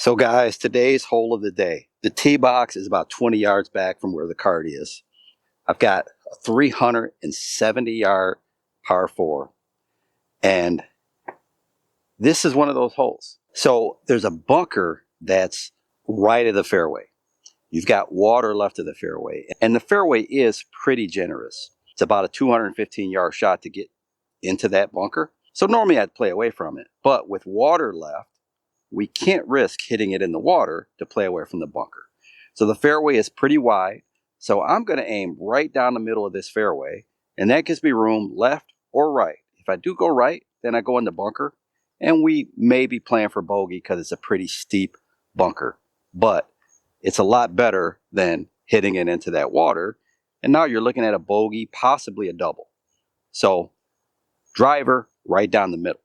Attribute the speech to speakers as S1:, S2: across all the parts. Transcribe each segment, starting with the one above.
S1: So guys, today's hole of the day. The tee box is about 20 yards back from where the cart is. I've got a 370 yard par 4. And this is one of those holes. So there's a bunker that's right of the fairway. You've got water left of the fairway. And the fairway is pretty generous. It's about a 215 yard shot to get into that bunker. So normally I'd play away from it. But with water left, we can't risk hitting it in the water to play away from the bunker. So the fairway is pretty wide. So I'm going to aim right down the middle of this fairway. And that gives me room left or right. If I do go right, then I go in the bunker. And we may be playing for bogey because it's a pretty steep bunker. But it's a lot better than hitting it into that water. And now you're looking at a bogey, possibly a double. So driver right down the middle.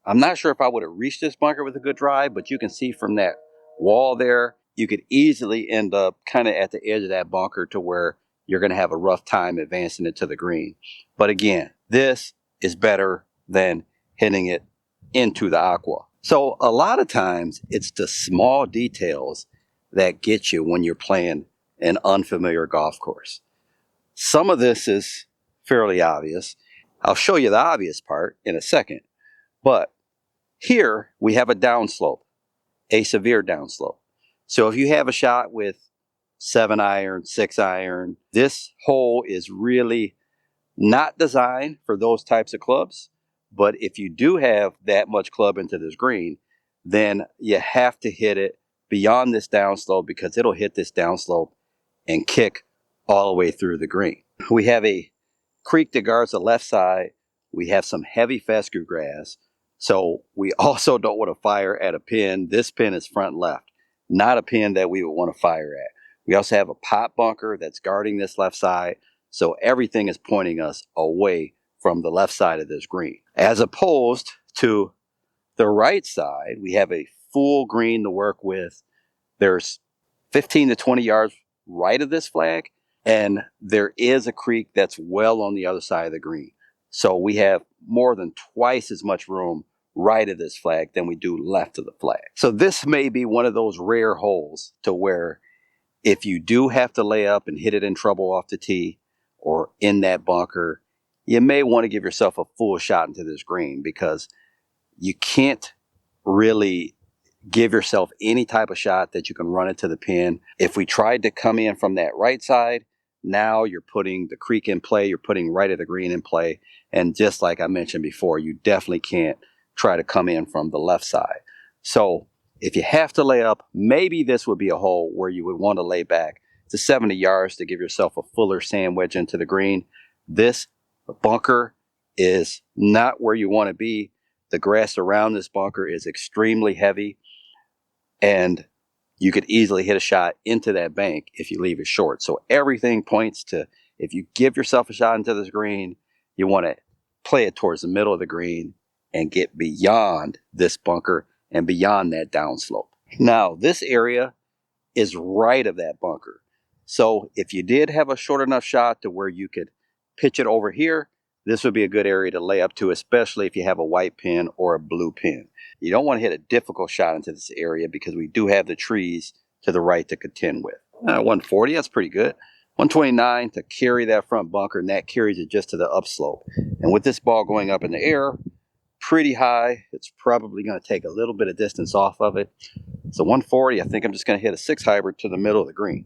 S1: I'm not sure if I would have reached this bunker with a good drive, but you can see from that wall there, you could easily end up kind of at the edge of that bunker to where you're going to have a rough time advancing it to the green. But again, this is better than hitting it into the aqua. So a lot of times it's the small details that get you when you're playing an unfamiliar golf course. Some of this is fairly obvious. I'll show you the obvious part in a second. But here we have a downslope, a severe downslope. So if you have a shot with 7 iron, 6 iron, this hole is really not designed for those types of clubs. But if you do have that much club into this green, then you have to hit it beyond this downslope because it'll hit this downslope and kick all the way through the green. We have a creek that guards the left side. We have some heavy fescue grass. So we also don't want to fire at a pin. This pin is front left, not a pin that we would want to fire at. We also have a pot bunker that's guarding this left side. So everything is pointing us away from the left side of this green. As opposed to the right side, we have a full green to work with. There's 15 to 20 yards right of this flag. And there is a creek that's well on the other side of the green. So we have more than twice as much room right of this flag than we do left of the flag. So this may be one of those rare holes to where if you do have to lay up and hit it in trouble off the tee or in that bunker, you may want to give yourself a full shot into this green because you can't really give yourself any type of shot that you can run it to the pin. If we tried to come in from that right side, now you're putting the creek in play, you're putting right of the green in play. And just like I mentioned before, you definitely can't try to come in from the left side. So if you have to lay up, maybe this would be a hole where you would want to lay back to 70 yards to give yourself a fuller sand wedge into the green. This bunker is not where you want to be. The grass around this bunker is extremely heavy, and you could easily hit a shot into that bank if you leave it short. So everything points to, if you give yourself a shot into this green, you want to play it towards the middle of the green and get beyond this bunker and beyond that downslope. Now, this area is right of that bunker. So if you did have a short enough shot to where you could pitch it over here, this would be a good area to lay up to, especially if you have a white pin or a blue pin. You don't want to hit a difficult shot into this area because we do have the trees to the right to contend with. 140, that's pretty good. 129 to carry that front bunker, and that carries it just to the upslope. And with this ball going up in the air, pretty high, it's probably going to take a little bit of distance off of it. So 140, I think I'm just going to hit a 6 hybrid to the middle of the green.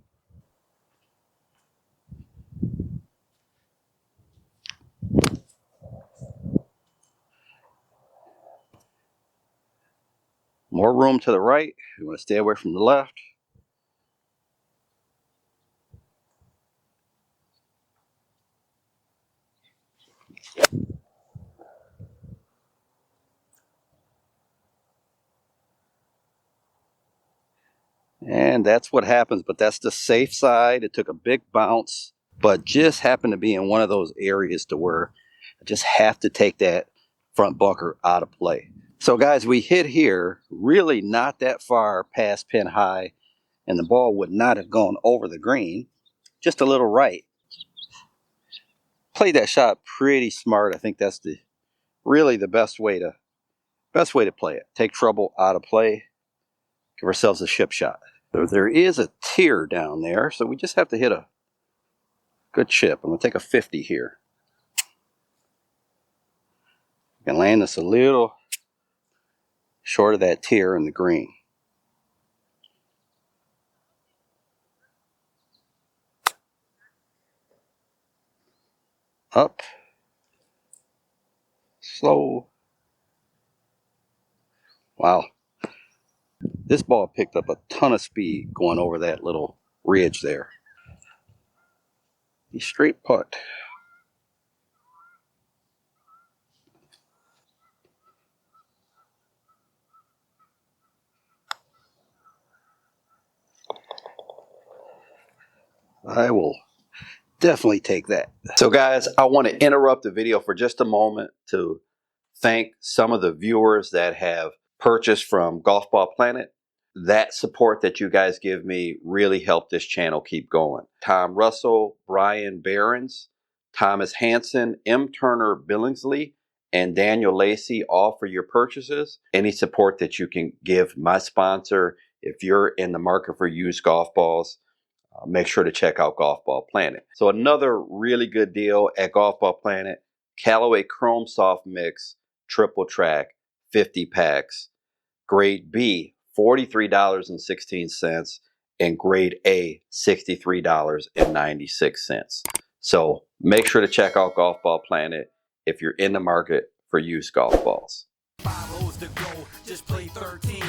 S1: More room to the right. We want to stay away from the left. And that's what happens, but that's the safe side. It took a big bounce, but just happened to be in one of those areas to where I just have to take that front bunker out of play. So guys, we hit here really not that far past pin high, and the ball would not have gone over the green, just a little right. played that shot pretty smart. I think that's really the best way to play it. Take trouble out of play. Give ourselves a chip shot. So there is a tier down there, so we just have to hit a good chip. I'm going to take a 50 here. I can land this a little short of that tier in the green. Up. Slow. Wow. This ball picked up a ton of speed going over that little ridge there. The straight putt. I will definitely take that. So guys, I want to interrupt the video for just a moment to thank some of the viewers that have purchased from Golf Ball Planet. That support that you guys give me really helped this channel keep going. Tom Russell, Brian Behrens, Thomas Hanson, M. Turner Billingsley, and Daniel Lacey, all for your purchases. Any support that you can give my sponsor, if you're in the market for used golf balls, make sure to check out Golf Ball Planet. So another really good deal at Golf Ball Planet, Callaway Chrome Soft Mix, Triple Track, 50 packs. Grade B, $43.16, and grade A, $63.96. So make sure to check out Golf Ball Planet if you're in the market for used golf balls.
S2: 5 holes to go, just play 13.